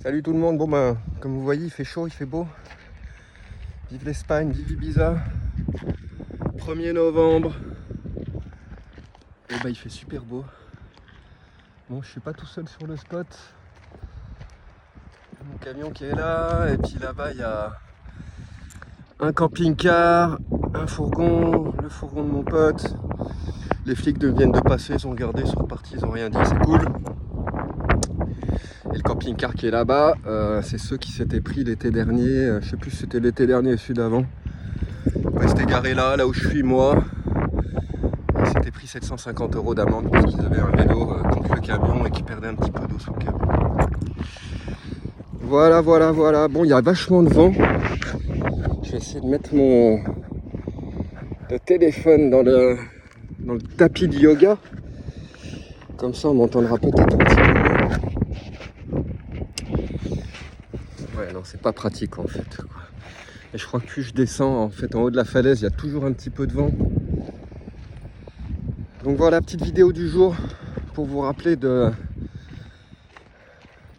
Salut tout le monde, bon ben comme vous voyez il fait chaud, il fait beau. Vive l'Espagne, vive Ibiza. 1er novembre. Et ben il fait super beau. Bon je suis pas tout seul sur le spot. Mon camion qui est là, et puis là-bas il y a un camping-car, un fourgon, le fourgon de mon pote. Les flics viennent de passer, ils ont regardé, ils sont repartis, ils ont rien dit, c'est cool. Et le camping-car qui est là-bas, c'est ceux qui s'étaient pris l'été dernier, je sais plus si c'était l'été dernier ou celui d'avant. Ils s'étaient garés là où je suis moi. Ils s'étaient pris 750 € d'amende parce qu'ils avaient un vélo contre le camion et qui perdait un petit peu d'eau sous le camion. Voilà. Bon, il y a vachement de vent. Je vais essayer de mettre mon téléphone dans le tapis de yoga. Comme ça, on m'entendra peut-être un petit peu mieux. Ouais, non, c'est pas pratique en fait, quoi. Et je crois que plus je descends en fait en haut de la falaise, il y a toujours un petit peu de vent. Donc voilà, petite vidéo du jour pour vous rappeler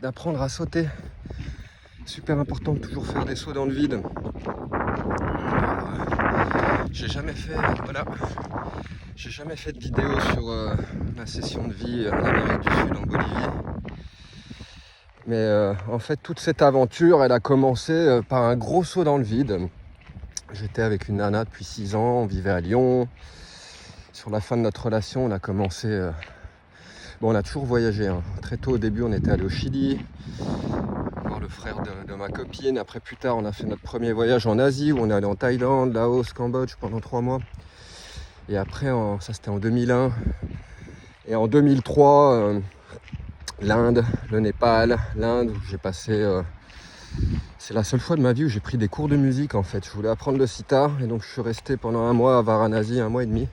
d'apprendre à sauter. Super important de toujours faire des sauts dans le vide. J'ai jamais fait de vidéo sur ma session de vie en Amérique du Sud, en Bolivie. Mais en fait, toute cette aventure, elle a commencé par un gros saut dans le vide. J'étais avec une nana depuis 6 ans, on vivait à Lyon. Sur la fin de notre relation, on a commencé... Bon, on a toujours voyagé, hein. Très tôt au début, on était allé au Chili, voir le frère de ma copine. Après, plus tard, on a fait notre premier voyage en Asie, où on est allé en Thaïlande, Laos, Cambodge pendant 3 mois. Et après, ça c'était en 2001. Et en 2003, l'Inde, le Népal, l'Inde, où j'ai passé... c'est la seule fois de ma vie où j'ai pris des cours de musique en fait. Je voulais apprendre le sitar et donc je suis resté pendant 1 mois à Varanasi, 1 mois et demi,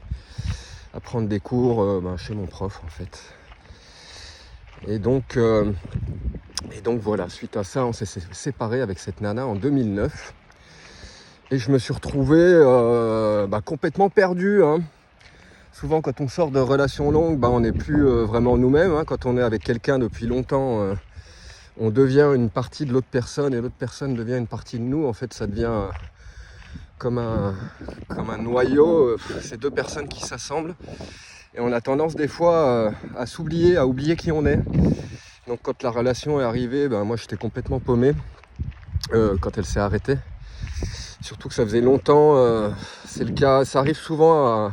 à prendre des cours chez mon prof en fait. Et donc voilà, suite à ça, on s'est séparés avec cette nana en 2009. Et je me suis retrouvé complètement perdu, hein. Souvent quand on sort de relations longues, on n'est plus vraiment nous-mêmes, hein. Quand on est avec quelqu'un depuis longtemps, on devient une partie de l'autre personne et l'autre personne devient une partie de nous. En fait, ça devient comme un noyau, ces deux personnes qui s'assemblent. Et on a tendance des fois à s'oublier, à oublier qui on est. Donc quand la relation est arrivée, moi j'étais complètement paumé quand elle s'est arrêtée. Surtout que ça faisait longtemps, c'est le cas, ça arrive souvent à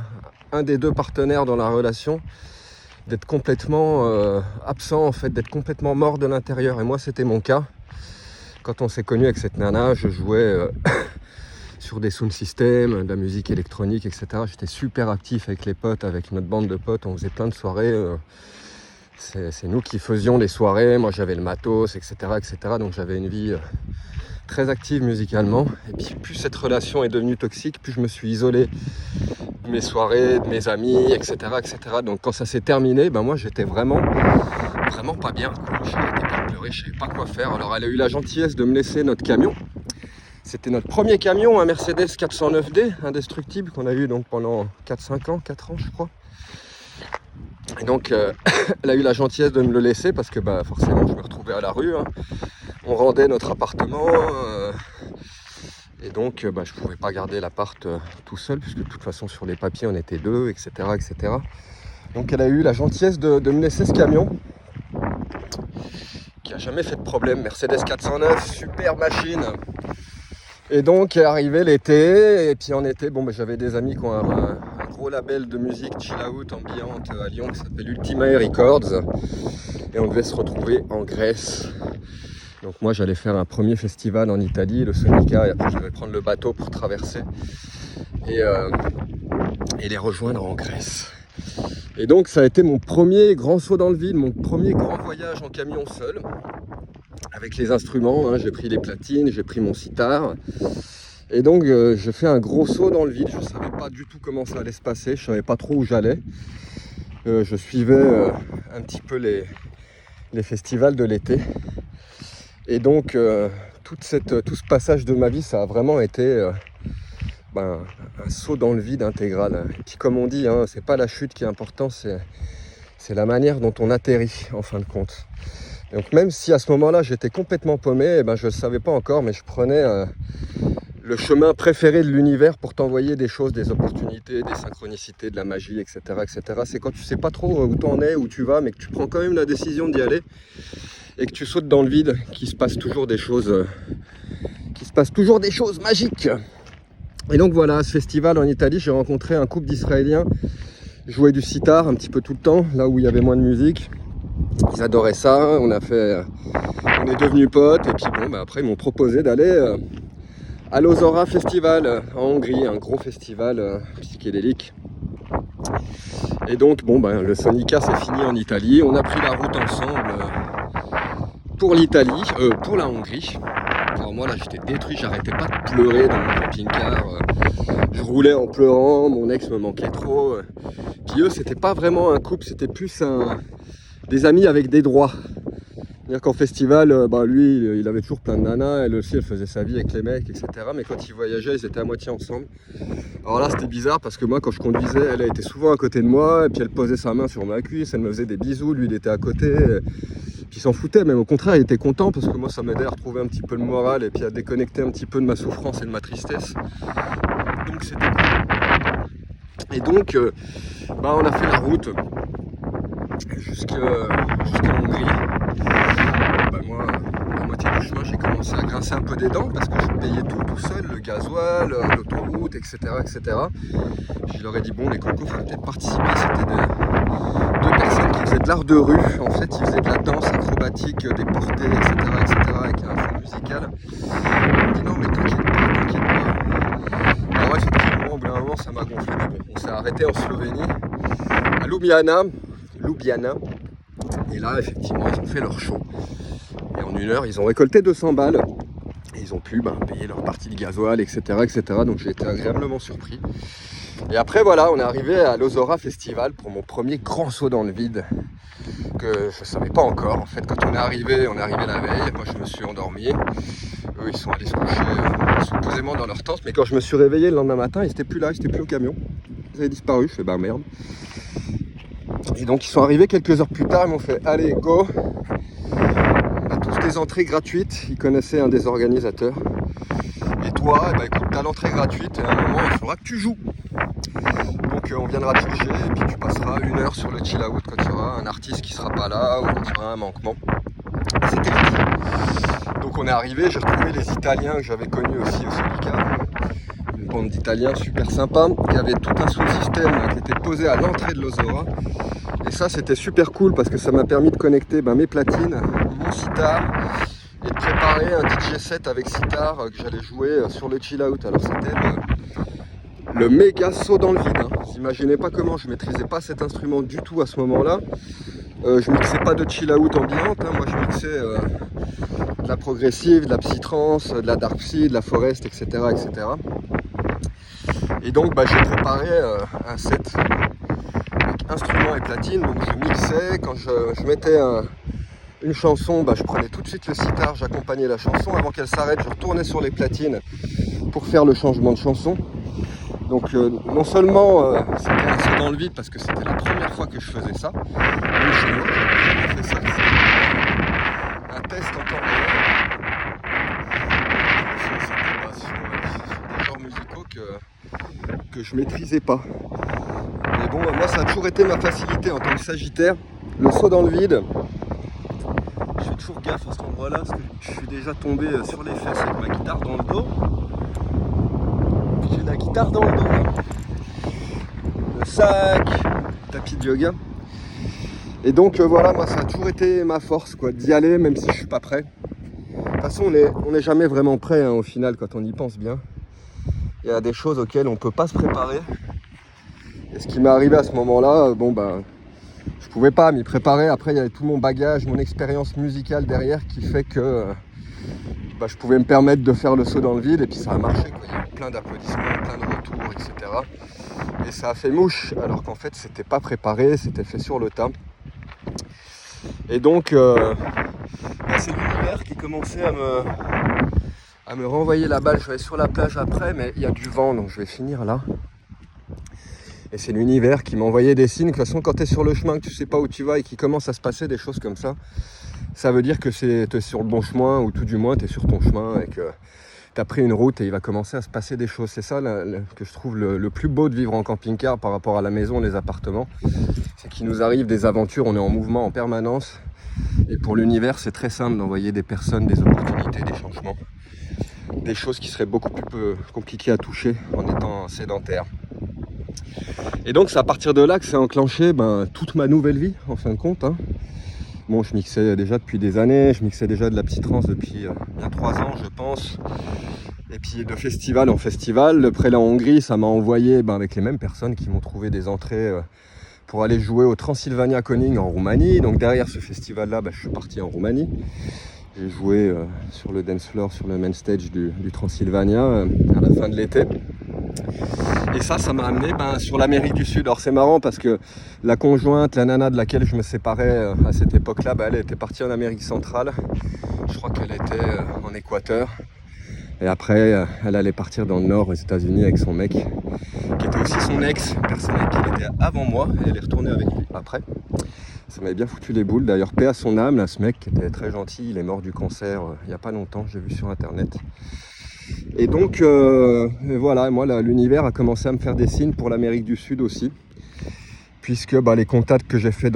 un des deux partenaires dans la relation d'être complètement absent en fait, d'être complètement mort de l'intérieur. Et moi c'était mon cas. Quand on s'est connu avec cette nana, je jouais sur des sound systems, de la musique électronique, etc. J'étais super actif avec les potes, avec notre bande de potes, on faisait plein de soirées. C'est nous qui faisions les soirées, moi j'avais le matos, etc. Donc j'avais une vie très active musicalement. Et puis plus cette relation est devenue toxique, plus je me suis isolé de mes soirées, de mes amis, etc. Donc quand ça s'est terminé, moi j'étais vraiment pas bien, quoi. J'arrêtais pas de pleurer, je savais pas quoi faire. Alors elle a eu la gentillesse de me laisser notre camion. C'était notre premier camion, un Mercedes 409D, indestructible, qu'on a eu donc pendant 4 ans je crois. Et donc elle a eu la gentillesse de me le laisser parce que forcément je me retrouvais à la rue, hein. On rendait notre appartement et donc je pouvais pas garder l'appart tout seul puisque de toute façon sur les papiers on était 2, etc. Donc elle a eu la gentillesse de me laisser ce camion qui a jamais fait de problème. Mercedes 409, super machine. Et donc est arrivé l'été, et puis en été, j'avais des amis qui ont un gros label de musique chill out ambiante à Lyon qui s'appelle Ultima Records, et on devait se retrouver en Grèce. Donc moi j'allais faire un premier festival en Italie, le Sonica, et après je devais prendre le bateau pour traverser et les rejoindre en Grèce. Et donc ça a été mon premier grand saut dans le vide, mon premier grand voyage en camion seul. Avec les instruments, hein, j'ai pris les platines, j'ai pris mon sitar. Et donc je fais un gros saut dans le vide. Je ne savais pas du tout comment ça allait se passer, je ne savais pas trop où j'allais. Je suivais un petit peu les festivals de l'été. Et donc tout ce passage de ma vie, ça a vraiment été un saut dans le vide intégral. Et puis comme on dit, hein, c'est pas la chute qui est importante, c'est la manière dont on atterrit en fin de compte. Donc même si à ce moment-là j'étais complètement paumé, eh ben, je ne le savais pas encore, mais je prenais le chemin préféré de l'univers pour t'envoyer des choses, des opportunités, des synchronicités, de la magie, etc. etc. C'est quand tu sais pas trop où t'en es, où tu vas, mais que tu prends quand même la décision d'y aller et que tu sautes dans le vide, qu'il se passe toujours des choses, magiques. Et donc voilà, à ce festival en Italie, j'ai rencontré un couple d'Israéliens, jouaient du sitar un petit peu tout le temps, là où il y avait moins de musique. Ils adoraient ça, on est devenus potes, et puis bon, bah après ils m'ont proposé d'aller à l'Ozora Festival en Hongrie, un gros festival psychédélique. Et donc bon, bah, le Sonica c'est fini en Italie, on a pris la route ensemble pour l'Italie, pour la Hongrie. Alors moi là j'étais détruit, j'arrêtais pas de pleurer dans mon camping-car, je roulais en pleurant, mon ex me manquait trop. Puis eux c'était pas vraiment un couple, c'était plus des amis avec des droits. C'est-à-dire qu'en festival, bah lui il avait toujours plein de nanas, elle aussi elle faisait sa vie avec les mecs, etc. Mais quand ils voyageaient ils étaient à moitié ensemble. Alors là c'était bizarre parce que moi quand je conduisais, elle était souvent à côté de moi, et puis elle posait sa main sur ma cuisse, elle me faisait des bisous, lui il était à côté. Puis il s'en foutait, même au contraire il était content parce que moi ça m'aidait à retrouver un petit peu le moral et puis à déconnecter un petit peu de ma souffrance et de ma tristesse. Donc c'était cool. Et donc bah, on a fait la route jusqu'en Hongrie. Bah, moi, à moitié du chemin, j'ai commencé à grincer un peu des dents parce que je payais tout seul, le gasoil, l'autoroute, etc., etc. Je leur ai dit, bon, les cocos, il faudrait peut-être participer. C'était deux personnes qui faisaient de l'art de rue. En fait, ils faisaient de la danse acrobatique, des portées, etc., avec un fond musical. Ils m'ont dit, non, mais t'inquiète pas. Alors, effectivement, au bout d'un moment, ça m'a gonflé. Mais bon, on s'est arrêté en Slovénie, à Ljubljana. Et là, effectivement, ils ont fait leur show. Et en 1 heure, ils ont récolté 200 balles. Et ils ont pu payer leur partie de gasoil, etc., etc. Donc j'ai été agréablement surpris. Et après, voilà, on est arrivé à l'Ozora Festival pour mon premier grand saut dans le vide. Que je ne savais pas encore. En fait, quand on est arrivé la veille. Moi, je me suis endormi. Eux, ils sont allés se coucher supposément dans leur tente. Mais quand je me suis réveillé le lendemain matin, ils n'étaient plus là, ils n'étaient plus au camion. Ils avaient disparu. Je fais, bah merde. Et donc ils sont arrivés quelques heures plus tard, ils m'ont fait allez go, on a tous des entrées gratuites, ils connaissaient un des organisateurs. Et toi, eh ben, écoute, tu as l'entrée gratuite et à un moment il faudra que tu joues. Donc on viendra te chercher et puis tu passeras 1 heure sur le chill out quand il y aura un artiste qui sera pas là ou quand il y aura un manquement. C'était dit. Donc on est arrivé, j'ai retrouvé les Italiens que j'avais connus aussi au Sonica. Une bande d'Italiens super sympa. Il y avait tout un sous-système qui était posé à l'entrée de l'Ozora. Et ça c'était super cool parce que ça m'a permis de connecter mes platines, mon sitar et de préparer un DJ set avec sitar que j'allais jouer sur le chill out. Alors c'était le méga saut dans le vide. Vous imaginez pas comment, je maîtrisais pas cet instrument du tout à ce moment-là. Je mixais pas de chill out ambiante, moi je mixais de la progressive, de la psy-trance, de la dark psy, de la forest, etc. etc. Et donc j'ai préparé un set avec instruments et platine, donc je mixais, quand je mettais une chanson, je prenais tout de suite le sitar, j'accompagnais la chanson, avant qu'elle s'arrête, je retournais sur les platines pour faire le changement de chanson. Donc non seulement c'était un saut dans le vide parce que c'était la première fois que je faisais ça, mais chez moi j'avais jamais fait ça, c'était un test en temps réel. C'était sur des genres musicaux que je maîtrisais pas. Mais bon, moi ça a toujours été ma facilité en tant que Sagittaire, le saut dans le vide. Je fais toujours gaffe à cet endroit-là parce que je suis déjà tombé sur les fesses avec ma guitare dans le dos. J'ai la guitare dans le dos, le sac, le tapis de yoga. Et donc voilà, moi ça a toujours été ma force d'y aller même si je suis pas prêt. De toute façon on n'est jamais vraiment prêt au final quand on y pense bien. Il y a des choses auxquelles on peut pas se préparer. Et ce qui m'est arrivé à ce moment-là, je pouvais pas m'y préparer. Après il y avait tout mon bagage, mon expérience musicale derrière qui fait que je pouvais me permettre de faire le saut dans le vide et puis ça a marché. Il y a eu plein d'applaudissements, plein de retours, etc. Et ça a fait mouche alors qu'en fait c'était pas préparé, c'était fait sur le tas. Et donc c'est l'univers qui commençait à me renvoyer la balle. Je vais aller sur la plage après, mais il y a du vent donc je vais finir là. Et c'est l'univers qui m'envoyait des signes. De toute façon, quand tu es sur le chemin, que tu sais pas où tu vas et qu'il commence à se passer des choses comme ça, ça veut dire que tu es sur le bon chemin, ou tout du moins tu es sur ton chemin et que tu as pris une route et il va commencer à se passer des choses. C'est ça que je trouve le plus beau de vivre en camping-car par rapport à la maison, les appartements. C'est qu'il nous arrive des aventures, on est en mouvement en permanence. Et pour l'univers, c'est très simple d'envoyer des personnes, des opportunités, des changements. Des choses qui seraient beaucoup plus compliquées à toucher en étant sédentaire. Et donc c'est à partir de là que s'est enclenché toute ma nouvelle vie, en fin de compte. Bon, je mixais déjà depuis des années, je mixais déjà de la psytrance depuis bien 3 ans, je pense. Et puis de festival en festival, le Prélat en Hongrie, ça m'a envoyé avec les mêmes personnes qui m'ont trouvé des entrées pour aller jouer au Transylvania Koning en Roumanie. Donc derrière ce festival-là, je suis parti en Roumanie. J'ai joué sur le dance floor, sur le main stage du Transylvania à la fin de l'été. Et ça m'a amené sur l'Amérique du Sud. Alors c'est marrant parce que la conjointe, la nana de laquelle je me séparais à cette époque-là, elle était partie en Amérique centrale. Je crois qu'elle était en Équateur. Et après, elle allait partir dans le nord, aux États-Unis, avec son mec, qui était aussi son ex, personne avec qui elle était avant moi, et elle est retournée avec lui après. Ça m'avait bien foutu les boules. D'ailleurs, paix à son âme, là, ce mec qui était très gentil, il est mort du cancer il n'y a pas longtemps, j'ai vu sur internet. Et donc, voilà, moi, l'univers a commencé à me faire des signes pour l'Amérique du Sud aussi, puisque les contacts que j'ai faits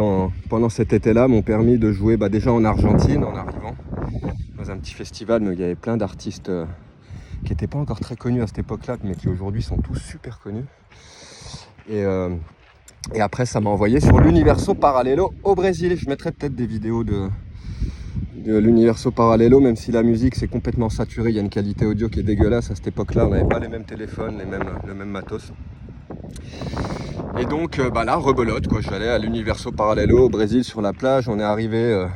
pendant cet été-là m'ont permis de jouer déjà en Argentine, en arrivant, dans un petit festival, mais il y avait plein d'artistes qui n'étaient pas encore très connus à cette époque-là, mais qui aujourd'hui sont tous super connus. Et après, ça m'a envoyé sur l'Universo Paralelo au Brésil. Je mettrai peut-être des vidéos de l'Universo Paralelo, même si la musique c'est complètement saturé, il y a une qualité audio qui est dégueulasse. À cette époque-là, on n'avait pas les mêmes téléphones, le même matos. Et donc là, rebelote, quoi. Je suis allé à l'Universo Paralelo au Brésil sur la plage. On est arrivé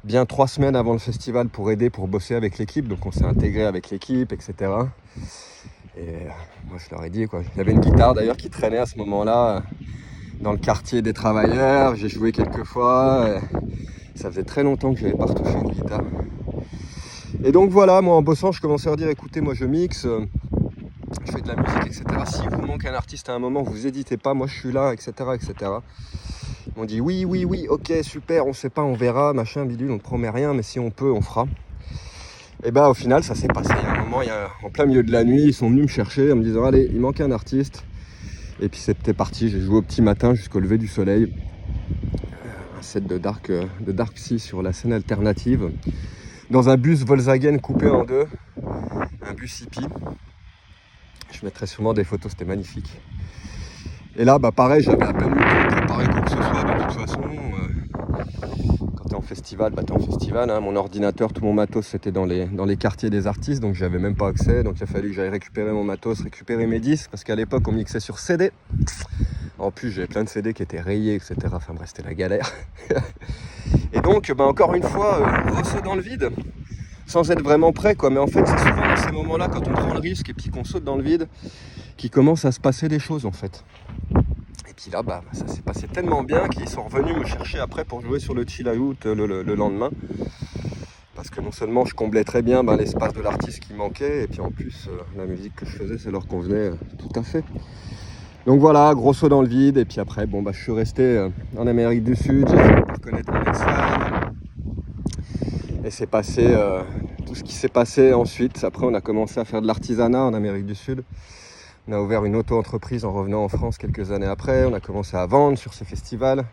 bien 3 semaines avant le festival pour bosser avec l'équipe. Donc on s'est intégré avec l'équipe, etc. Et moi je leur ai dit, quoi. Il y avait une guitare d'ailleurs qui traînait à ce moment-là dans le quartier des travailleurs. J'ai joué quelques fois. Ça faisait très longtemps que je n'avais pas retouché une guitare. Et donc voilà, moi en bossant, je commençais à leur dire, écoutez, moi je mixe, je fais de la musique, etc. Si vous manque un artiste à un moment, vous n'hésitez pas, moi je suis là, etc., etc. Ils m'ont dit oui, ok, super, on sait pas, on verra, machin, bidule, on ne promet rien, mais si on peut, on fera. Et au final, ça s'est passé. Il y a un moment, en plein milieu de la nuit, ils sont venus me chercher en me disant, allez, il manque un artiste. Et puis c'était parti, j'ai joué au petit matin jusqu'au lever du soleil. Un set de dark psy sur la scène alternative. Dans un bus Volkswagen coupé en deux. Un bus hippie. Je mettrai sûrement des photos, c'était magnifique. Et là, pareil, j'avais à peine eu le temps de préparer quoi que ce soit, de toute façon. Quand t'es en festival, t'es en festival. Mon ordinateur, tout mon matos, c'était dans les quartiers des artistes, donc j'avais même pas accès. Donc il a fallu que j'aille récupérer mon matos, récupérer mes disques, parce qu'à l'époque, on mixait sur CD. En plus, j'avais plein de CD qui étaient rayés, etc. Enfin bref, c'était la galère. Et donc, encore une fois, saut dans le vide, sans être vraiment prêt, quoi. Mais en fait, c'est souvent dans ces moments-là, quand on prend le risque et puis qu'on saute dans le vide, qu'il commence à se passer des choses, en fait. Et puis là, ça s'est passé tellement bien qu'ils sont revenus me chercher après pour jouer sur le chill out le lendemain. Parce que non seulement je comblais très bien l'espace de l'artiste qui manquait, et puis en plus, la musique que je faisais, ça leur convenait tout à fait. Donc voilà, gros saut dans le vide, et puis après, je suis resté en Amérique du Sud, j'ai fini par connaître mon ex-femme. Et c'est passé tout ce qui s'est passé ensuite. Après, on a commencé à faire de l'artisanat en Amérique du Sud. On a ouvert une auto-entreprise en revenant en France quelques années après. On a commencé à vendre sur ces festivals,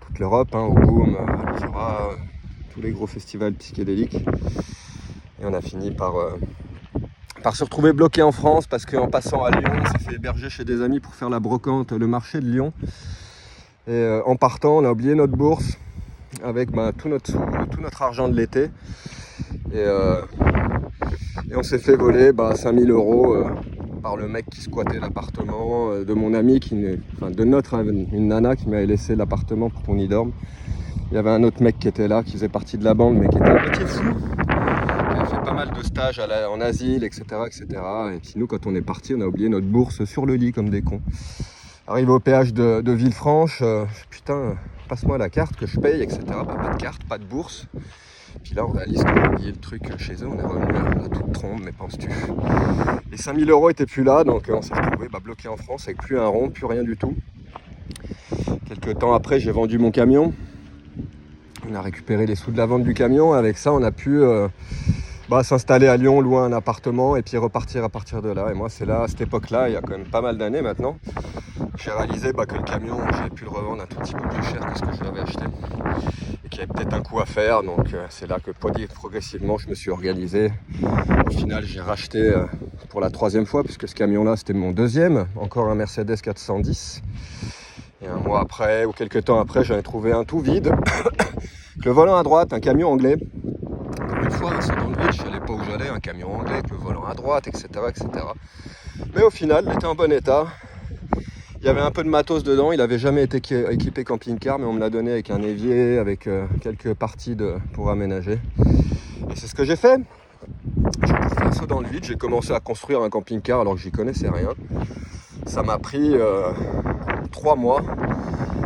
toute l'Europe, au Boom, à l'Isura, tous les gros festivals psychédéliques. Et on a fini par se retrouver bloqué en France parce qu'en passant à Lyon, on s'est fait héberger chez des amis pour faire la brocante, le marché de Lyon. Et en partant, on a oublié notre bourse avec tout notre argent de l'été. Et on s'est fait voler 5000 € par le mec qui squattait l'appartement de mon ami, une nana qui m'avait laissé l'appartement pour qu'on y dorme. Il y avait un autre mec qui était là, qui faisait partie de la bande, mais qui était un petit fou, qui avait fait pas mal de stages en asile, etc., etc. Et puis nous, quand on est parti, on a oublié notre bourse sur le lit comme des cons. Arrivé au péage de Villefranche, putain, passe-moi la carte que je paye, etc. Pas de carte, pas de bourse. Puis là, on réalise qu'on a oublié le truc chez eux, on est revenu à toute trompe, mais penses-tu. Les 5000 € étaient plus là, donc on s'est retrouvé bloqué en France avec plus un rond, plus rien du tout. Quelques temps après, j'ai vendu mon camion. On a récupéré les sous de la vente du camion. Avec ça, on a pu s'installer à Lyon, louer un appartement et puis repartir à partir de là. Et moi, c'est là, à cette époque-là, il y a quand même pas mal d'années maintenant, j'ai réalisé que le camion, j'avais pu le revendre un tout petit peu plus cher que ce que je l'avais acheté. Et qu'il y avait peut-être un coup à faire. Donc c'est là que progressivement, je me suis organisé. Au final, j'ai racheté pour la 3e fois, puisque ce camion-là, c'était mon 2e. Encore un Mercedes 410. Et un mois après, ou quelques temps après, j'en ai trouvé un tout vide. Le volant à droite, un camion anglais. Encore une fois, c'est dans le vide, je savais pas où j'allais, un camion anglais avec le volant à droite, etc., etc. Mais au final, il était en bon état. Il y avait un peu de matos dedans, il n'avait jamais été équipé camping-car, mais on me l'a donné avec un évier, avec quelques parties pour aménager. Et c'est ce que j'ai fait. J'ai fait un saut dans le vide, j'ai commencé à construire un camping-car alors que j'y connaissais rien. Ça m'a pris 3 mois,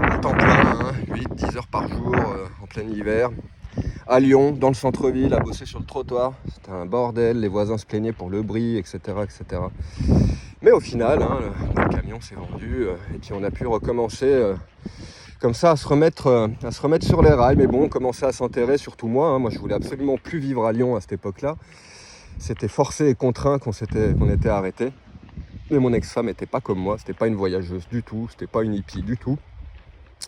à temps plein, 8-10 heures par jour, en plein hiver. À Lyon, dans le centre-ville, à bosser sur le trottoir. C'était un bordel, les voisins se plaignaient pour le bruit, etc. etc. Mais au final, le camion s'est vendu et puis on a pu recommencer comme ça à se remettre sur les rails. Mais bon, on commençait à s'enterrer, surtout moi. Moi, je voulais absolument plus vivre à Lyon à cette époque-là. C'était forcé et contraint qu'on était arrêté. Mais mon ex-femme n'était pas comme moi, c'était pas une voyageuse du tout, c'était pas une hippie du tout.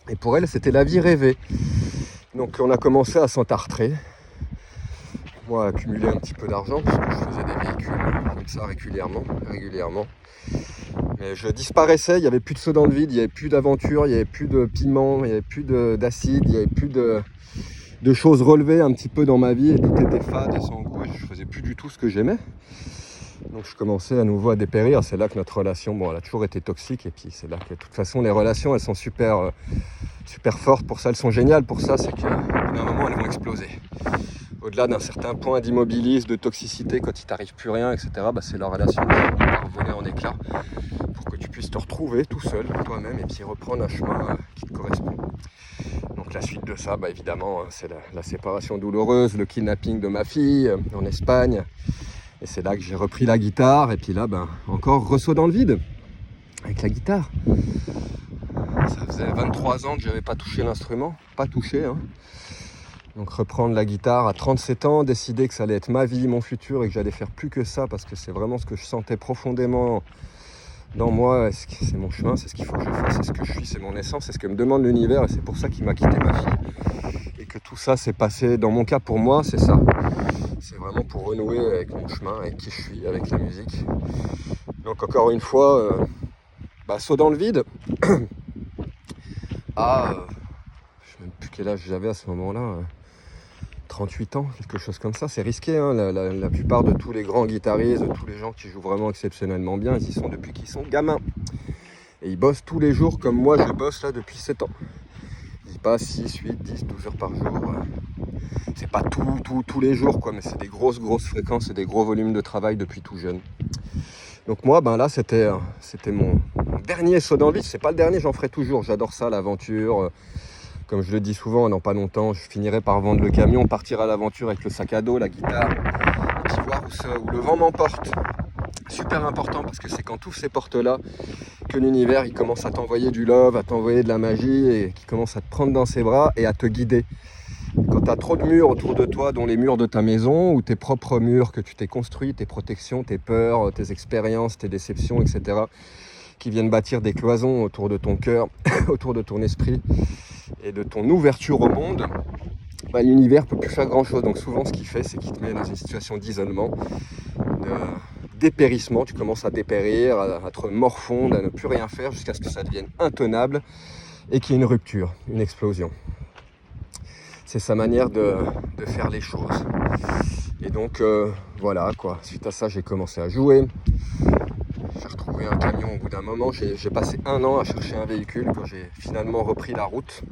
Et pour elle, c'était la vie rêvée. Donc on a commencé à s'entartrer. Moi, à accumuler un petit peu d'argent, parce que je faisais des véhicules comme ça régulièrement. Mais je disparaissais, il n'y avait plus de saut dans le vide, il n'y avait plus d'aventure, il n'y avait plus de piment, il n'y avait plus d'acide, il n'y avait plus de choses relevées un petit peu dans ma vie, et tout était fade et sans goût, et je faisais plus du tout ce que j'aimais. Donc je commençais à nouveau à dépérir. C'est là que notre relation, elle a toujours été toxique, et puis c'est là que de toute façon les relations, elles sont super fortes pour ça, elles sont géniales pour ça, c'est qu'à un moment elles vont exploser. Au-delà d'un certain point d'immobilisme, de toxicité, quand il t'arrive plus rien, etc., c'est la relation qui va voler en éclats pour que tu puisses te retrouver tout seul, toi-même, et puis reprendre un chemin qui te correspond. Donc la suite de ça, évidemment, c'est la séparation douloureuse, le kidnapping de ma fille en Espagne. Et c'est là que j'ai repris la guitare, et puis là, encore ressaut dans le vide avec la guitare. Ça faisait 23 ans que je n'avais pas touché l'instrument, pas touché. Donc reprendre la guitare à 37 ans, décider que ça allait être ma vie, mon futur, et que j'allais faire plus que ça, parce que c'est vraiment ce que je sentais profondément dans moi. C'est mon chemin, c'est ce qu'il faut que je fasse, c'est ce que je suis, c'est mon essence, c'est ce que me demande l'univers, et c'est pour ça qu'il m'a quitté ma fille. Et que tout ça s'est passé, dans mon cas pour moi, c'est ça. C'est vraiment pour renouer avec mon chemin, avec qui je suis, avec la musique. Donc encore une fois, saut dans le vide. Je ne sais même plus quel âge j'avais à ce moment-là. 38 ans, quelque chose comme ça. C'est risqué. La plupart de tous les grands guitaristes, de tous les gens qui jouent vraiment exceptionnellement bien, ils y sont depuis qu'ils sont gamins. Et ils bossent tous les jours comme moi je bosse là depuis 7 ans. Ils passent 6, 8, 10, 12 heures par jour. C'est pas tous les jours, mais c'est des grosses fréquences et des gros volumes de travail depuis tout jeune. Donc moi, là, c'était mon dernier saut dans le vide. C'est pas le dernier, j'en ferai toujours. J'adore ça, l'aventure. Comme je le dis souvent, dans pas longtemps, je finirai par vendre le camion, partir à l'aventure avec le sac à dos, la guitare, et puis voir où le vent m'emporte. Super important, parce que c'est quand tu ouvres ces portes-là que l'univers il commence à t'envoyer du love, à t'envoyer de la magie, et qui commence à te prendre dans ses bras et à te guider. Quand tu as trop de murs autour de toi, dont les murs de ta maison, ou tes propres murs que tu t'es construit, tes protections, tes peurs, tes expériences, tes déceptions, etc., qui viennent bâtir des cloisons autour de ton cœur, autour de ton esprit et de ton ouverture au monde, l'univers ne peut plus faire grand chose. Donc souvent ce qu'il fait, c'est qu'il te met dans une situation d'isolement, de dépérissement. Tu commences à dépérir, à te morfondre, à ne plus rien faire jusqu'à ce que ça devienne intenable et qu'il y ait une rupture, une explosion. C'est sa manière de faire les choses. Et donc voilà quoi, suite à ça j'ai commencé à jouer. J'ai retrouvé un camion au bout d'un moment. J'ai passé 1 an à chercher un véhicule quand j'ai finalement repris la route.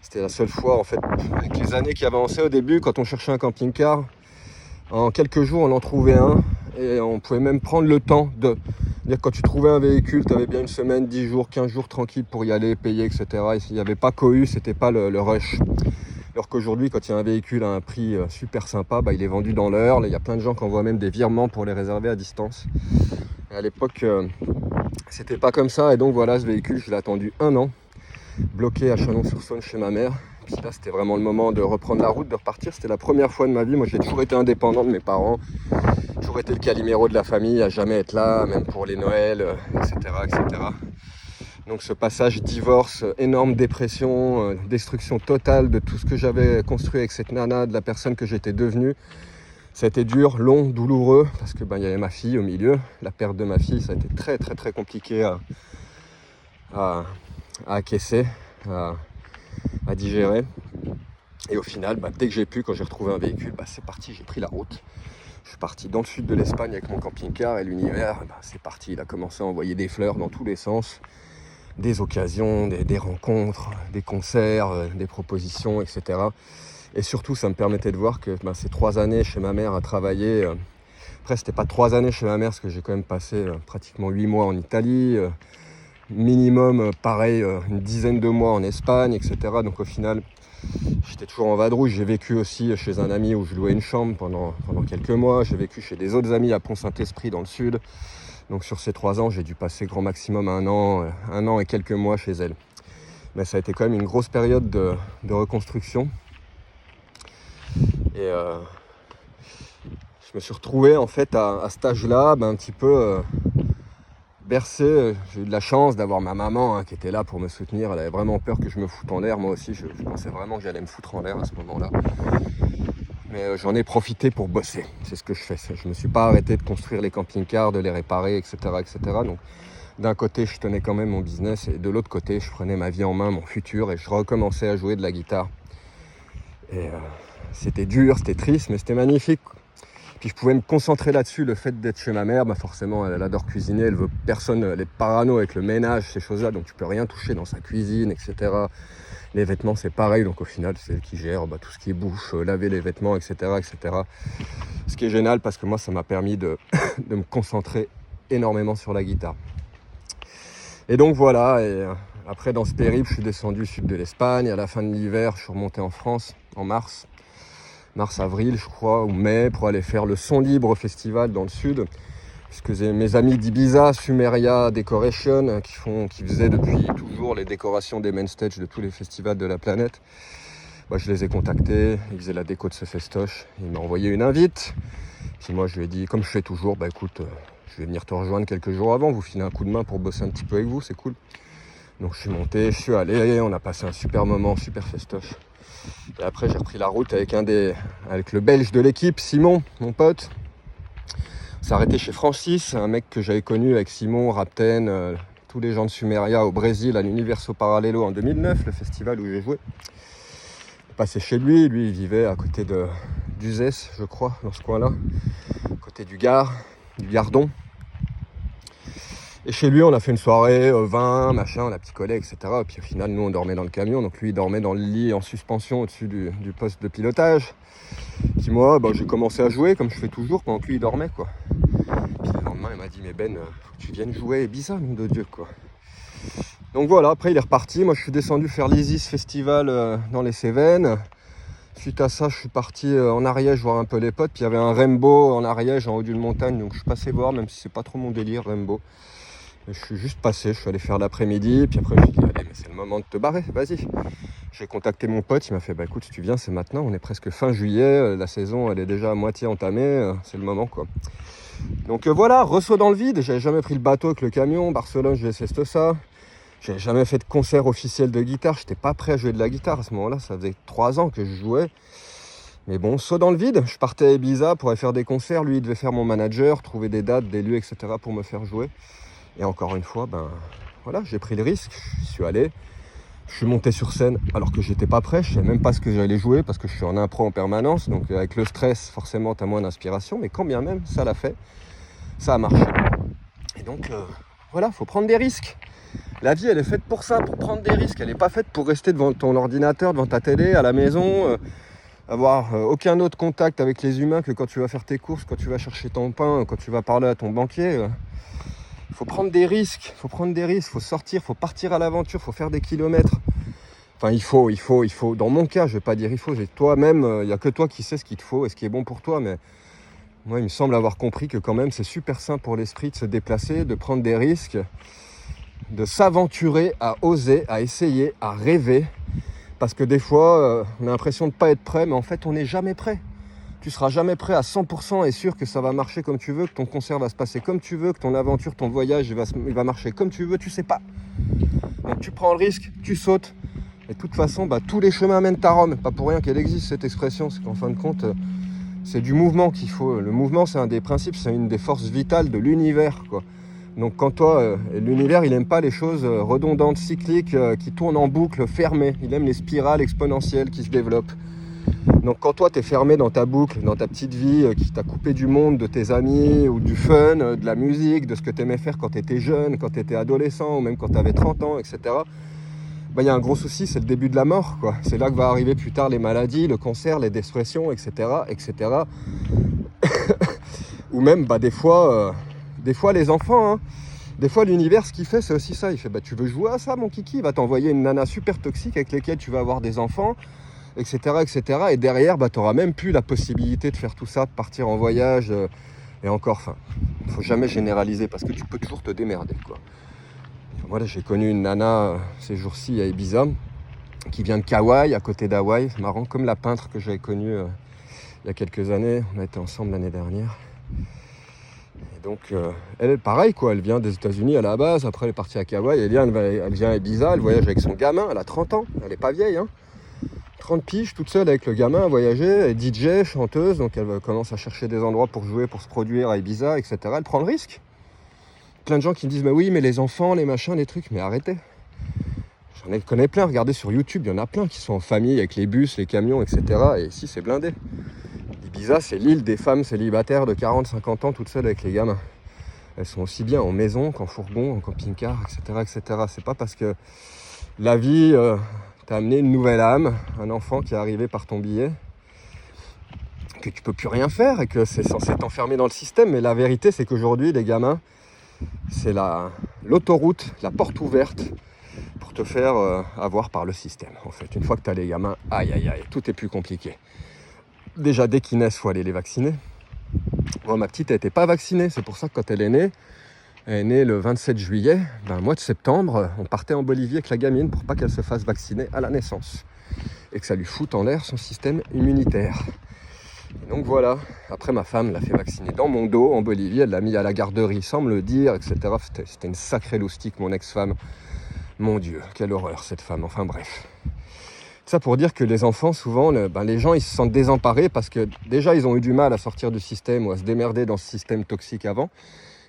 C'était la seule fois en fait, avec les années qui avançaient au début, quand on cherchait un camping-car, en quelques jours on en trouvait un, et on pouvait même prendre le temps de dire, quand tu trouvais un véhicule, tu avais bien une semaine, 10 jours, 15 jours tranquille pour y aller, payer, etc. Il n'y avait pas cohue, c'était pas le rush. Alors qu'aujourd'hui, quand il y a un véhicule à un prix super sympa, il est vendu dans l'heure. Il y a plein de gens qui envoient même des virements pour les réserver à distance. Et à l'époque, c'était pas comme ça. Et donc voilà, ce véhicule, je l'ai attendu 1 an, bloqué à Chalon-sur-Saône chez ma mère, Puis là, c'était vraiment le moment de reprendre la route, de repartir. C'était la première fois de ma vie. Moi, j'ai toujours été indépendant de mes parents. Toujours été le Calimero de la famille, à jamais être là, même pour les Noëls, etc., etc. Donc ce passage divorce, énorme dépression, destruction totale de tout ce que j'avais construit avec cette nana, de la personne que j'étais devenue. Ça a été dur, long, douloureux, parce que y avait ma fille au milieu. La perte de ma fille, ça a été très très très compliqué à acquiescer, à digérer. Et au final, dès que j'ai pu, quand j'ai retrouvé un véhicule, c'est parti, j'ai pris la route. Je suis parti dans le sud de l'Espagne avec mon camping-car et l'univers, c'est parti. Il a commencé à envoyer des fleurs dans tous les sens, des occasions, des rencontres, des concerts, des propositions, etc. Et surtout, ça me permettait de voir que ces 3 années chez ma mère à travailler, après c'était pas 3 années chez ma mère, parce que j'ai quand même passé pratiquement 8 mois en Italie, minimum pareil, une dizaine de mois en Espagne, etc. Donc au final, j'étais toujours en vadrouille. J'ai vécu aussi chez un ami où je louais une chambre pendant quelques mois. J'ai vécu chez des autres amis à Pont-Saint-Esprit dans le sud. Donc sur ces 3 ans, j'ai dû passer grand maximum 1 an et quelques mois chez elle. Mais ça a été quand même une grosse période de reconstruction. Et je me suis retrouvé en fait à cet âge-là, un petit peu bercé. J'ai eu de la chance d'avoir ma maman qui était là pour me soutenir. Elle avait vraiment peur que je me foute en l'air. Moi aussi, je pensais vraiment que j'allais me foutre en l'air à ce moment-là. Mais j'en ai profité pour bosser. C'est ce que je fais. Je ne me suis pas arrêté de construire les camping-cars, de les réparer, etc., etc. Donc d'un côté, je tenais quand même mon business et de l'autre côté, je prenais ma vie en main, mon futur, et je recommençais à jouer de la guitare. Et c'était dur, c'était triste, mais c'était magnifique. Puis je pouvais me concentrer là-dessus. Le fait d'être chez ma mère, forcément, elle adore cuisiner, elle veut personne, elle est parano avec le ménage, ces choses-là, donc tu peux rien toucher dans sa cuisine, etc. Les vêtements, c'est pareil, donc au final, c'est elle qui gère tout ce qui est bouche, laver les vêtements, etc., etc. Ce qui est génial, parce que moi, ça m'a permis de me concentrer énormément sur la guitare. Et donc voilà, et après dans ce périple, je suis descendu au sud de l'Espagne. À la fin de l'hiver, je suis remonté en France, en mars-avril, je crois, ou mai, pour aller faire le Son Libre Festival dans le sud. Puisque c'est mes amis d'Ibiza, Sumeria Decoration, qui faisaient depuis toujours les décorations des main stage de tous les festivals de la planète. Je les ai contactés, ils faisaient la déco de ce festoche. Ils m'ont envoyé une invite. Puis moi, je lui ai dit, comme je fais toujours, écoute, je vais venir te rejoindre quelques jours avant, vous filer un coup de main pour bosser un petit peu avec vous, c'est cool. Donc je suis monté, je suis allé, on a passé un super moment, super festoche. Et après, j'ai repris la route avec le belge de l'équipe, Simon, mon pote. On s'est arrêté chez Francis, un mec que j'avais connu avec Simon, Rapten, tous les gens de Sumeria au Brésil, à l'Universo Paralelo en 2009, le festival où j'ai joué. Passé chez lui, il vivait à côté d'Uzès, je crois, dans ce coin-là, à côté du Gardon. Et chez lui, on a fait une soirée, vin, machin, la petite collègue, etc. Et puis au final, nous, on dormait dans le camion. Donc lui, il dormait dans le lit en suspension au-dessus du poste de pilotage. Puis moi, j'ai commencé à jouer, comme je fais toujours, pendant que lui, il dormait, quoi. Puis le lendemain, il m'a dit, mais Ben, faut que tu viennes jouer Ibiza, nom de Dieu, quoi. Donc voilà, après, il est reparti. Moi, je suis descendu faire l'Isis Festival dans les Cévennes. Suite à ça, je suis parti en Ariège voir un peu les potes. Puis il y avait un Rainbow en Ariège, en haut d'une montagne. Donc je suis passé voir, même si c'est pas trop mon délire, Rainbow. Je suis juste passé, je suis allé faire l'après-midi, puis après je me suis dit, allez, mais c'est le moment de te barrer, vas-y. J'ai contacté mon pote, il m'a fait, écoute, si tu viens, c'est maintenant, on est presque fin juillet, la saison, elle est déjà à moitié entamée, c'est le moment, quoi. Donc voilà, ressaut dans le vide, j'avais jamais pris le bateau avec le camion, Barcelone, je déteste ça. J'avais jamais fait de concert officiel de guitare, j'étais pas prêt à jouer de la guitare à ce moment-là, ça faisait 3 ans que je jouais. Mais bon, saut dans le vide, je partais à Ibiza pour aller faire des concerts, lui il devait faire mon manager, trouver des dates, des lieux, etc. pour me faire jouer. Et encore une fois, voilà, j'ai pris le risque, je suis allé, je suis monté sur scène alors que j'étais pas prêt, je savais même pas ce que j'allais jouer parce que je suis en impro en permanence, donc avec le stress, forcément, t'as moins d'inspiration, mais quand bien même, ça l'a fait, ça a marché. Et donc, voilà, faut prendre des risques. La vie, elle est faite pour ça, pour prendre des risques, elle n'est pas faite pour rester devant ton ordinateur, devant ta télé, à la maison, avoir aucun autre contact avec les humains que quand tu vas faire tes courses, quand tu vas chercher ton pain, quand tu vas parler à ton banquier. Faut prendre des risques, faut sortir, faut partir à l'aventure, faut faire des kilomètres. Enfin, il faut. Dans mon cas, je vais pas dire il faut, toi-même, il n'y a que toi qui sais ce qu'il te faut et ce qui est bon pour toi. Mais moi, il me semble avoir compris que quand même, c'est super sain pour l'esprit de se déplacer, de prendre des risques, de s'aventurer, à oser, à essayer, à rêver, Parce que des fois, on a l'impression de ne pas être prêt, mais en fait, on n'est jamais prêt. Tu seras jamais prêt à 100% et sûr que ça va marcher comme tu veux, que ton concert va se passer comme tu veux, que ton aventure, ton voyage, il va marcher comme tu veux, tu sais pas. Donc tu prends le risque, tu sautes. Et de toute façon, tous les chemins mènent à Rome. Pas pour rien qu'elle existe cette expression, c'est qu'en fin de compte, c'est du mouvement qu'il faut. Le mouvement, c'est un des principes, c'est une des forces vitales de l'univers, quoi. Donc quand toi, l'univers, il aime pas les choses redondantes, cycliques, qui tournent en boucle, fermées. Il aime les spirales exponentielles qui se développent. Donc quand toi, tu es fermé dans ta boucle, dans ta petite vie, qui t'a coupé du monde, de tes amis, ou du fun, de la musique, de ce que tu aimais faire quand tu étais jeune, quand tu étais adolescent, ou même quand tu avais 30 ans, etc., y a un gros souci, c'est le début de la mort, quoi. C'est là que va arriver plus tard les maladies, le cancer, les dépressions, etc., etc. Ou même, des fois les enfants, hein. Des fois, l'univers, ce qu'il fait, c'est aussi ça. Il fait, tu veux jouer à ça, mon kiki? Il va t'envoyer une nana super toxique avec laquelle tu vas avoir des enfants, etc., etc. Et derrière, tu n'auras même plus la possibilité de faire tout ça, de partir en voyage. Et encore, il ne faut jamais généraliser parce que tu peux toujours te démerder, quoi. Voilà, j'ai connu une nana ces jours-ci à Ibiza, qui vient de Kauai, à côté d'Hawaï. C'est marrant, comme la peintre que j'avais connue il y a quelques années. On a été ensemble l'année dernière. Et donc, elle, pareil, quoi. Elle vient des États-Unis à la base. Après, elle est partie à Kauai. Elle vient à Ibiza. Elle voyage avec son gamin. Elle a 30 ans. Elle n'est pas vieille, hein. 30 piges, toute seule avec le gamin à voyager. Elle est DJ, chanteuse. Donc, elle commence à chercher des endroits pour jouer, pour se produire à Ibiza, etc. Elle prend le risque. Plein de gens qui me disent, oui, mais les enfants, les machins, les trucs. Mais arrêtez. J'en connais plein. Regardez sur YouTube. Il y en a plein qui sont en famille avec les bus, les camions, etc. Et ici, c'est blindé. Ibiza, c'est l'île des femmes célibataires de 40-50 ans toutes seules avec les gamins. Elles sont aussi bien en maison qu'en fourgon, en camping-car, etc., etc. C'est pas parce que la vie t'a amené une nouvelle âme, un enfant qui est arrivé par ton billet, que tu peux plus rien faire et que c'est censé t'enfermer dans le système. Mais la vérité, c'est qu'aujourd'hui, les gamins, c'est l'autoroute, la porte ouverte pour te faire avoir par le système. En fait, une fois que tu as les gamins, aïe, aïe, aïe, tout est plus compliqué. Déjà, dès qu'ils naissent, il faut aller les vacciner. Moi, ma petite, elle n'était pas vaccinée. C'est pour ça que quand elle est née le 27 juillet, mois de septembre, on partait en Bolivie avec la gamine pour pas qu'elle se fasse vacciner à la naissance. Et que ça lui foute en l'air son système immunitaire. Et donc voilà. Après, ma femme l'a fait vacciner dans mon dos en Bolivie. Elle l'a mis à la garderie sans me le dire, etc. C'était une sacrée loustique, mon ex-femme. Mon Dieu, quelle horreur cette femme. Enfin bref. Ça pour dire que les enfants, souvent, les gens, ils se sentent désemparés parce que déjà, ils ont eu du mal à sortir du système ou à se démerder dans ce système toxique avant.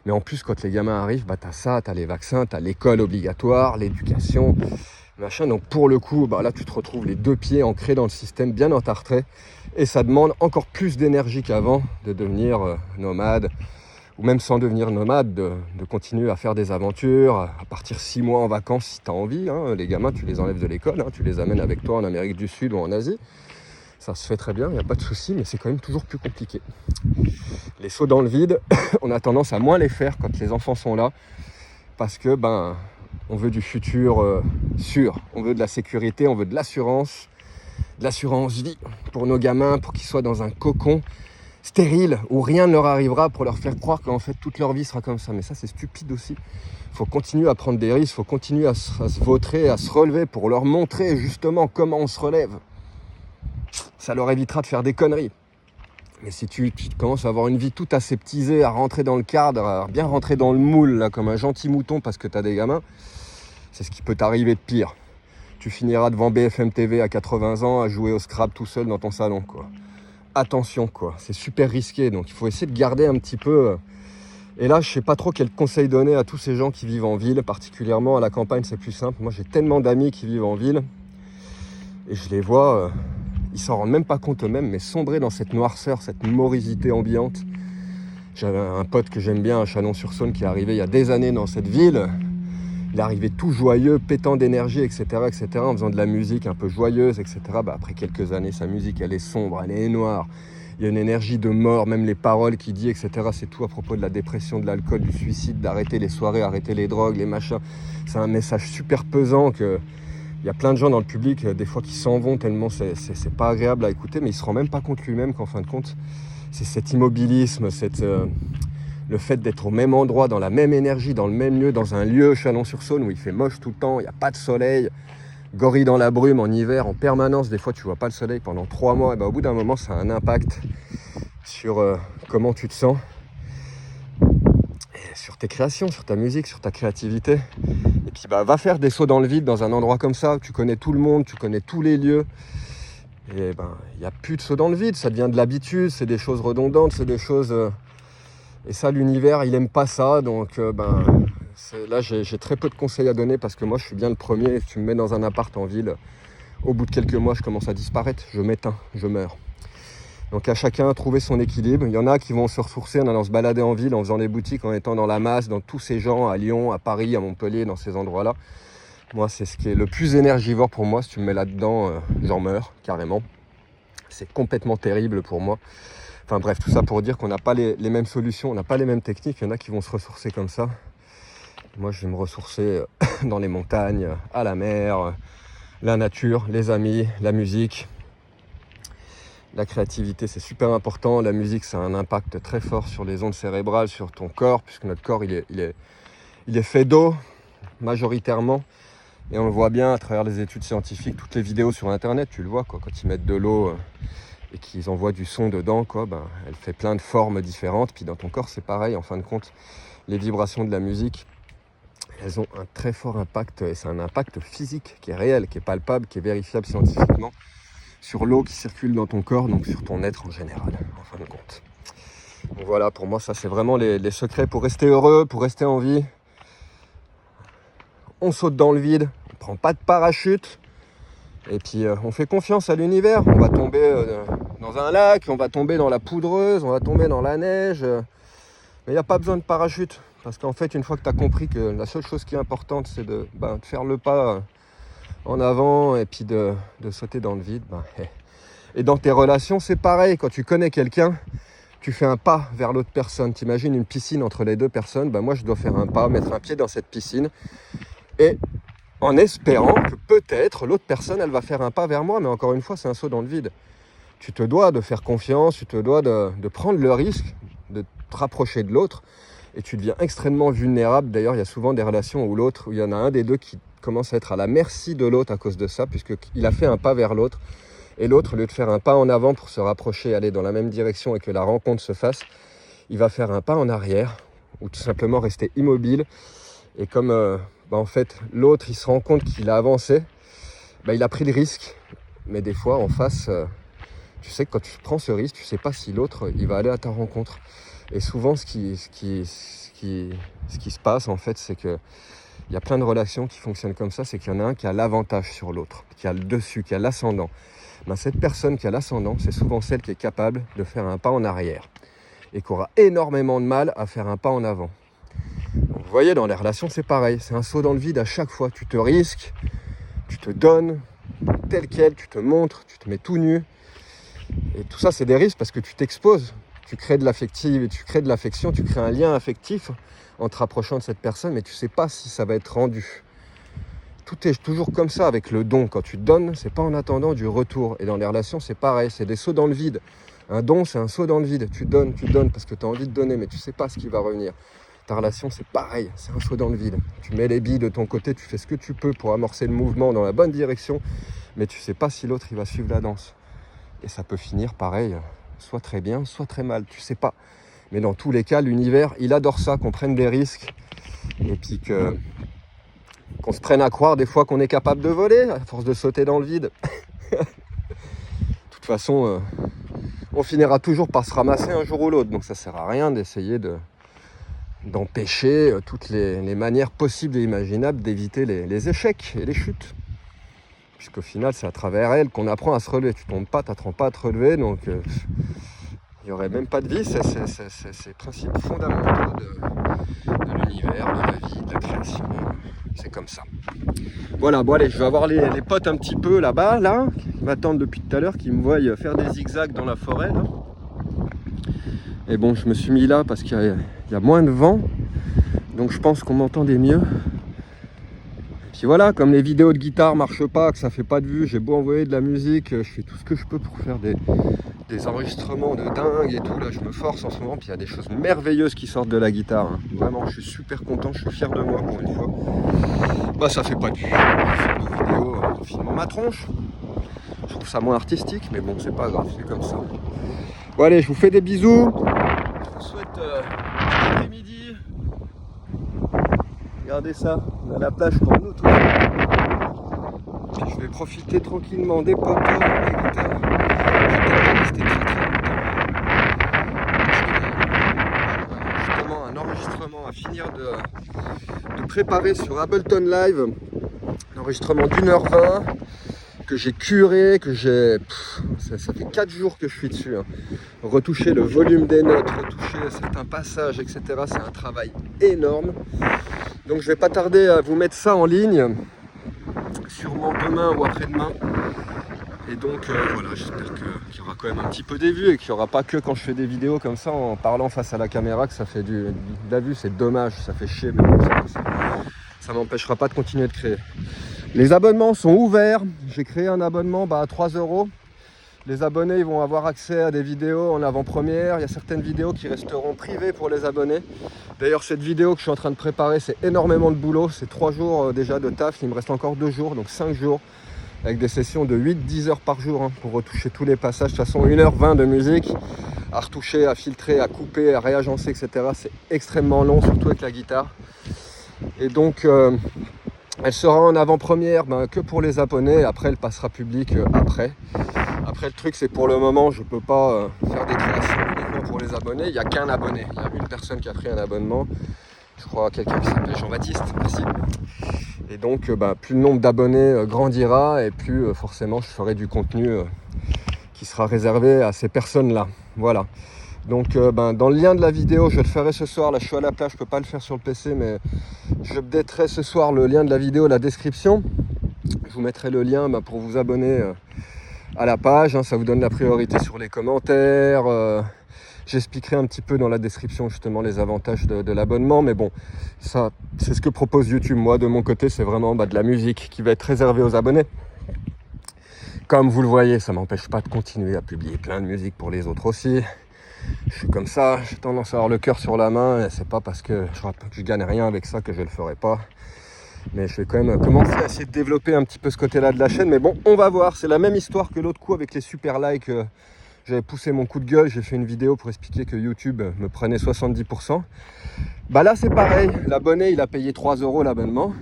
Mais en plus, quand les gamins arrivent, t'as ça, t'as les vaccins, t'as l'école obligatoire, l'éducation, machin. Donc pour le coup, là, tu te retrouves les deux pieds ancrés dans le système, bien entartrés. Et ça demande encore plus d'énergie qu'avant de devenir nomade. Ou même sans devenir nomade, de continuer à faire des aventures, à partir 6 mois en vacances si tu as envie. Hein. Les gamins, tu les enlèves de l'école, hein, tu les amènes avec toi en Amérique du Sud ou en Asie. Ça se fait très bien, il n'y a pas de souci, mais c'est quand même toujours plus compliqué. Les sauts dans le vide, on a tendance à moins les faire quand les enfants sont là, parce que on veut du futur sûr, on veut de la sécurité, on veut de l'assurance vie pour nos gamins, pour qu'ils soient dans un cocon stérile, où rien ne leur arrivera pour leur faire croire qu'en fait toute leur vie sera comme ça. Mais ça, c'est stupide aussi. Il faut continuer à prendre des risques, il faut continuer à se vautrer, à se relever pour leur montrer justement comment on se relève. Ça leur évitera de faire des conneries. Mais si tu commences à avoir une vie toute aseptisée, à rentrer dans le cadre, à bien rentrer dans le moule, là, comme un gentil mouton parce que tu as des gamins, c'est ce qui peut t'arriver de pire. Tu finiras devant BFM TV à 80 ans à jouer au Scrabble tout seul dans ton salon, quoi. Attention, quoi, c'est super risqué, donc il faut essayer de garder un petit peu. Et là, je sais pas trop quel conseil donner à tous ces gens qui vivent en ville, particulièrement à la campagne, c'est plus simple. Moi, j'ai tellement d'amis qui vivent en ville, et je les vois, ils s'en rendent même pas compte eux-mêmes, mais sombrer dans cette noirceur, cette morosité ambiante. J'avais un pote que j'aime bien à Chalon-sur-Saône qui est arrivé il y a des années dans cette ville. Il est arrivé tout joyeux, pétant d'énergie, etc., etc., en faisant de la musique un peu joyeuse, etc. Après quelques années, sa musique, elle est sombre, elle est noire. Il y a une énergie de mort, même les paroles qu'il dit, etc. C'est tout à propos de la dépression, de l'alcool, du suicide, d'arrêter les soirées, arrêter les drogues, les machins. C'est un message super pesant que... Il y a plein de gens dans le public, des fois, qui s'en vont tellement c'est pas agréable à écouter, mais il se rend même pas compte lui-même qu'en fin de compte, c'est cet immobilisme, le fait d'être au même endroit, dans la même énergie, dans le même lieu, dans un lieu Chalon-sur-Saône où il fait moche tout le temps, il n'y a pas de soleil, gorille dans la brume en hiver, en permanence, des fois tu vois pas le soleil pendant 3 mois, et au bout d'un moment ça a un impact sur comment tu te sens, et sur tes créations, sur ta musique, sur ta créativité. Et puis va faire des sauts dans le vide dans un endroit comme ça, où tu connais tout le monde, tu connais tous les lieux, et il n'y a plus de saut dans le vide, ça devient de l'habitude, c'est des choses redondantes, c'est des choses... et ça, l'univers, il aime pas ça, donc là j'ai très peu de conseils à donner, parce que moi je suis bien le premier. Si tu me mets dans un appart en ville, au bout de quelques mois je commence à disparaître, je m'éteins, je meurs. Donc à chacun trouver son équilibre. Il y en a qui vont se ressourcer en allant se balader en ville, en faisant des boutiques, en étant dans la masse, dans tous ces gens, à Lyon, à Paris, à Montpellier, dans ces endroits-là. Moi, c'est ce qui est le plus énergivore pour moi. Si tu me mets là-dedans, j'en meurs carrément. C'est complètement terrible pour moi. Enfin bref, tout ça pour dire qu'on n'a pas les mêmes solutions, on n'a pas les mêmes techniques. Il y en a qui vont se ressourcer comme ça. Moi, je vais me ressourcer dans les montagnes, à la mer, la nature, les amis, la musique. La créativité, c'est super important. La musique, ça a un impact très fort sur les ondes cérébrales, sur ton corps, puisque notre corps, il est fait d'eau, majoritairement. Et on le voit bien à travers les études scientifiques, toutes les vidéos sur Internet, tu le vois, quand ils mettent de l'eau et qu'ils envoient du son dedans, elle fait plein de formes différentes. Puis dans ton corps, c'est pareil. En fin de compte, les vibrations de la musique, elles ont un très fort impact. Et c'est un impact physique qui est réel, qui est palpable, qui est vérifiable scientifiquement, sur l'eau qui circule dans ton corps, donc sur ton être en général, en fin de compte. Donc voilà, pour moi, ça c'est vraiment les secrets pour rester heureux, pour rester en vie. On saute dans le vide, on ne prend pas de parachute, et puis on fait confiance à l'univers. On va tomber dans un lac, on va tomber dans la poudreuse, on va tomber dans la neige, mais il n'y a pas besoin de parachute, parce qu'en fait, une fois que tu as compris que la seule chose qui est importante, c'est de faire le pas en avant, et puis de sauter dans le vide. Et dans tes relations, c'est pareil. Quand tu connais quelqu'un, tu fais un pas vers l'autre personne. T'imagines une piscine entre les deux personnes. Moi, je dois faire un pas, mettre un pied dans cette piscine, et en espérant que peut-être l'autre personne, elle va faire un pas vers moi. Mais encore une fois, c'est un saut dans le vide. Tu te dois de faire confiance, tu te dois de prendre le risque de te rapprocher de l'autre, et tu deviens extrêmement vulnérable. D'ailleurs, il y a souvent des relations où il y en a un des deux qui commence à être à la merci de l'autre à cause de ça, puisqu'il a fait un pas vers l'autre, et l'autre, au lieu de faire un pas en avant pour se rapprocher, aller dans la même direction et que la rencontre se fasse, il va faire un pas en arrière, ou tout simplement rester immobile. Et comme en fait l'autre, il se rend compte qu'il a avancé, il a pris le risque. Mais des fois en face, tu sais que quand tu prends ce risque, tu sais pas si l'autre, il va aller à ta rencontre. Et souvent ce qui se passe en fait, c'est que il y a plein de relations qui fonctionnent comme ça, c'est qu'il y en a un qui a l'avantage sur l'autre, qui a le dessus, qui a l'ascendant. Cette personne qui a l'ascendant, c'est souvent celle qui est capable de faire un pas en arrière et qui aura énormément de mal à faire un pas en avant. Donc, vous voyez, dans les relations, c'est pareil, c'est un saut dans le vide à chaque fois. Tu te risques, tu te donnes tel quel, tu te montres, tu te mets tout nu. Et tout ça, c'est des risques parce que tu t'exposes. Tu crées de l'affective, tu crées de l'affection, tu crées un lien affectif en te rapprochant de cette personne, mais tu ne sais pas si ça va être rendu. Tout est toujours comme ça avec le don. Quand tu donnes, c'est pas en attendant du retour. Et dans les relations, c'est pareil, c'est des sauts dans le vide. Un don, c'est un saut dans le vide. Tu donnes parce que tu as envie de donner, mais tu ne sais pas ce qui va revenir. Ta relation, c'est pareil, c'est un saut dans le vide. Tu mets les billes de ton côté, tu fais ce que tu peux pour amorcer le mouvement dans la bonne direction, mais tu ne sais pas si l'autre, il va suivre la danse. Et ça peut finir pareil, soit très bien, soit très mal, tu sais pas. Mais dans tous les cas, l'univers, il adore ça, qu'on prenne des risques, et puis qu'on se prenne à croire des fois qu'on est capable de voler, à force de sauter dans le vide. De toute façon, on finira toujours par se ramasser un jour ou l'autre, donc ça sert à rien d'essayer d'empêcher toutes les manières possibles et imaginables d'éviter les échecs et les chutes. Puisqu'au final, c'est à travers elles qu'on apprend à se relever. Tu tombes pas, tu n'apprends pas à te relever, donc il n'y aurait même pas de vie. C'est les principes fondamentaux de l'univers, de la vie, de la création. C'est comme ça. Voilà, bon allez, je vais avoir les potes un petit peu là-bas, qui m'attendent depuis tout à l'heure, qui me voient faire des zigzags dans la forêt, là. Et bon, je me suis mis là parce qu'il y a moins de vent, donc je pense qu'on m'entendait mieux. Et puis voilà, comme les vidéos de guitare marchent pas, que ça fait pas de vue, j'ai beau envoyer de la musique, je fais tout ce que je peux pour faire des enregistrements de dingue et tout. Là, je me force en ce moment, puis il y a des choses merveilleuses qui sortent de la guitare. Hein. Vraiment, je suis super content, je suis fier de moi pour une fois. Ça fait pas de vue. Faire des vidéos, filmant ma tronche. Je trouve ça moins artistique, mais bon, c'est pas grave, c'est comme ça. Bon allez, je vous fais des bisous. Je vous souhaite bon après-midi. Regardez ça, on a la plage pour nous tous. Puis je vais profiter tranquillement des poteaux, des guitares. C'était très très longtemps. Justement un enregistrement à finir de préparer sur Ableton Live. Un enregistrement d'1h20 que j'ai curé, que j'ai... Ça fait 4 jours que je suis dessus. Retoucher le volume des notes, retoucher certains passages, etc. C'est un travail énorme. Donc je vais pas tarder à vous mettre ça en ligne, sûrement demain ou après-demain. Et donc voilà, j'espère qu'il y aura quand même un petit peu des vues et qu'il n'y aura pas que quand je fais des vidéos comme ça en parlant face à la caméra que ça fait de la vue. C'est dommage, ça fait chier, mais bon, ça m'empêchera pas de continuer de créer. Les abonnements sont ouverts. J'ai créé un abonnement à 3 €. Les abonnés ils vont avoir accès à des vidéos en avant-première. Il y a certaines vidéos qui resteront privées pour les abonnés. D'ailleurs, cette vidéo que je suis en train de préparer, c'est énormément de boulot. C'est 3 jours déjà de taf. Il me reste encore 2 jours, donc 5 jours. Avec des sessions de 8-10 heures par jour pour retoucher tous les passages. De toute façon, 1h20 de musique à retoucher, à filtrer, à couper, à réagencer, etc. C'est extrêmement long, surtout avec la guitare. Et donc... elle sera en avant-première que pour les abonnés, après elle passera publique après. Après le truc c'est pour le moment je ne peux pas faire des créations uniquement pour les abonnés, il n'y a qu'un abonné, il y a une personne qui a pris un abonnement, je crois quelqu'un qui s'appelle Jean-Baptiste, merci. Et donc plus le nombre d'abonnés grandira et plus forcément je ferai du contenu qui sera réservé à ces personnes-là. Voilà. Donc dans le lien de la vidéo, je le ferai ce soir, là je suis à la plage, je ne peux pas le faire sur le PC, mais je updaterai ce soir le lien de la vidéo, la description. Je vous mettrai le lien pour vous abonner à la page, ça vous donne la priorité sur les commentaires. J'expliquerai un petit peu dans la description justement les avantages de l'abonnement, mais bon, ça c'est ce que propose YouTube. Moi de mon côté, c'est vraiment de la musique qui va être réservée aux abonnés. Comme vous le voyez, ça ne m'empêche pas de continuer à publier plein de musique pour les autres aussi. Je suis comme ça, j'ai tendance à avoir le cœur sur la main et c'est pas parce que je gagne rien avec ça que je le ferai pas. Mais je vais quand même commencer à essayer de développer un petit peu ce côté-là de la chaîne. Mais bon, on va voir, c'est la même histoire que l'autre coup avec les super likes. J'avais poussé mon coup de gueule, j'ai fait une vidéo pour expliquer que YouTube me prenait 70%. Là c'est pareil, l'abonné il a payé 3 € l'abonnement.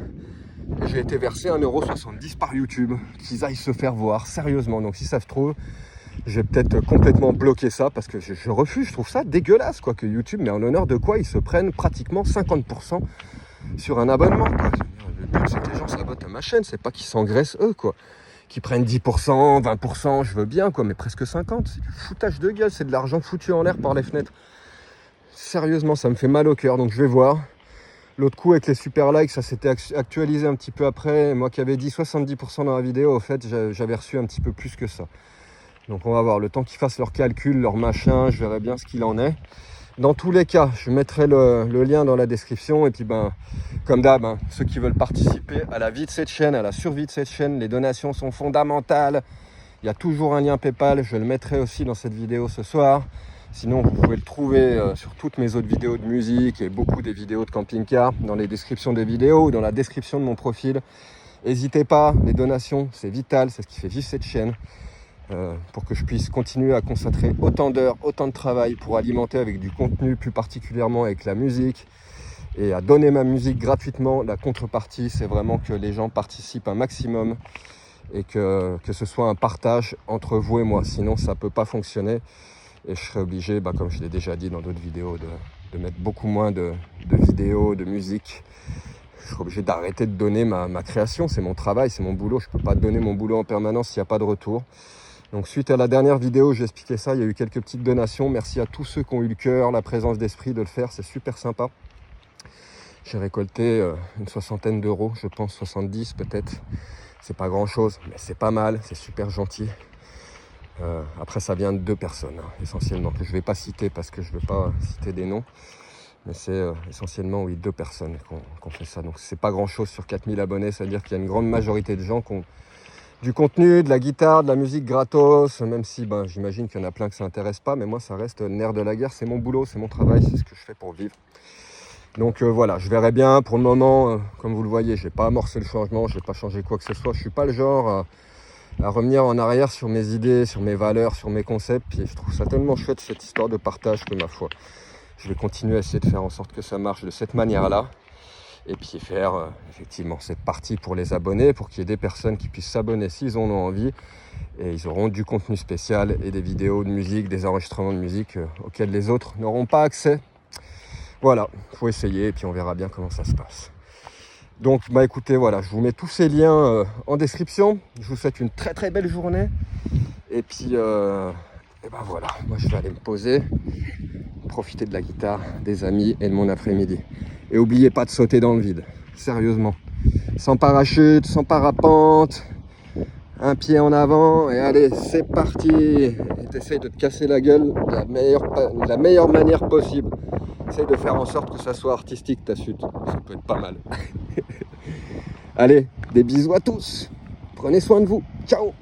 Et j'ai été versé 1,70 € par YouTube. Qu'ils aillent se faire voir, sérieusement. Donc si ça se trouve, je vais peut-être complètement bloquer ça parce que je refuse, je trouve ça dégueulasse quoi, que YouTube, mais en honneur de quoi ils se prennent pratiquement 50% sur un abonnement quoi. Le but c'est que les gens s'abonnent à ma chaîne, c'est pas qu'ils s'engraissent eux quoi. Qu'ils prennent 10%, 20%, je veux bien quoi, mais presque 50%, c'est du foutage de gueule, c'est de l'argent foutu en l'air par les fenêtres. Sérieusement, ça me fait mal au cœur, donc je vais voir. L'autre coup avec les super likes, ça s'était actualisé un petit peu après. Moi qui avais dit 70% dans la vidéo, au fait j'avais reçu un petit peu plus que ça. Donc on va voir, le temps qu'ils fassent leurs calculs, leurs machins, je verrai bien ce qu'il en est. Dans tous les cas, je mettrai le lien dans la description. Et puis comme d'hab, ceux qui veulent participer à la vie de cette chaîne, à la survie de cette chaîne, les donations sont fondamentales. Il y a toujours un lien PayPal, je le mettrai aussi dans cette vidéo ce soir. Sinon, vous pouvez le trouver sur toutes mes autres vidéos de musique et beaucoup des vidéos de camping-car, dans les descriptions des vidéos ou dans la description de mon profil. N'hésitez pas, les donations, c'est vital, c'est ce qui fait vivre cette chaîne. Pour que je puisse continuer à consacrer autant d'heures, autant de travail pour alimenter avec du contenu, plus particulièrement avec la musique, et à donner ma musique gratuitement. La contrepartie, c'est vraiment que les gens participent un maximum et que ce soit un partage entre vous et moi. Sinon, ça ne peut pas fonctionner et je serai obligé, comme je l'ai déjà dit dans d'autres vidéos, de mettre beaucoup moins de vidéos, de musique. Je serai obligé d'arrêter de donner ma création, c'est mon travail, c'est mon boulot. Je ne peux pas donner mon boulot en permanence s'il n'y a pas de retour. Donc suite à la dernière vidéo, j'ai expliqué ça, il y a eu quelques petites donations. Merci à tous ceux qui ont eu le cœur, la présence d'esprit de le faire, c'est super sympa. J'ai récolté une 60aine d'euros, je pense 70 peut-être. C'est pas grand chose, mais c'est pas mal, c'est super gentil. Après ça vient de 2 personnes, essentiellement, que je ne vais pas citer parce que je ne veux pas citer des noms. Mais c'est essentiellement 2 personnes qui ont fait ça. Donc c'est pas grand chose sur 4000 abonnés, c'est-à-dire qu'il y a une grande majorité de gens qui ont du contenu, de la guitare, de la musique gratos, même si j'imagine qu'il y en a plein que ça n'intéresse pas, mais moi ça reste le nerf de la guerre, c'est mon boulot, c'est mon travail, c'est ce que je fais pour vivre. Donc voilà, je verrai bien. Pour le moment, comme vous le voyez, je n'ai pas amorcé le changement, je n'ai pas changé quoi que ce soit. Je ne suis pas le genre à revenir en arrière sur mes idées, sur mes valeurs, sur mes concepts. Et je trouve ça tellement chouette cette histoire de partage que ma foi, je vais continuer à essayer de faire en sorte que ça marche de cette manière-là. Et puis faire effectivement cette partie pour les abonnés, pour qu'il y ait des personnes qui puissent s'abonner s'ils en ont envie. Et ils auront du contenu spécial et des vidéos de musique, des enregistrements de musique auxquels les autres n'auront pas accès. Voilà, il faut essayer et puis on verra bien comment ça se passe. Donc bah écoutez, voilà, je vous mets tous ces liens en description. Je vous souhaite une très très belle journée. Et puis et ben voilà, moi je vais aller me poser, profiter de la guitare, des amis et de mon après-midi. Et n'oubliez pas de sauter dans le vide, sérieusement. Sans parachute, sans parapente, un pied en avant et allez, c'est parti. Et t'essayes de te casser la gueule de la meilleure manière possible. Essaye de faire en sorte que ça soit artistique ta chute, ça peut être pas mal. Allez, des bisous à tous, prenez soin de vous, ciao.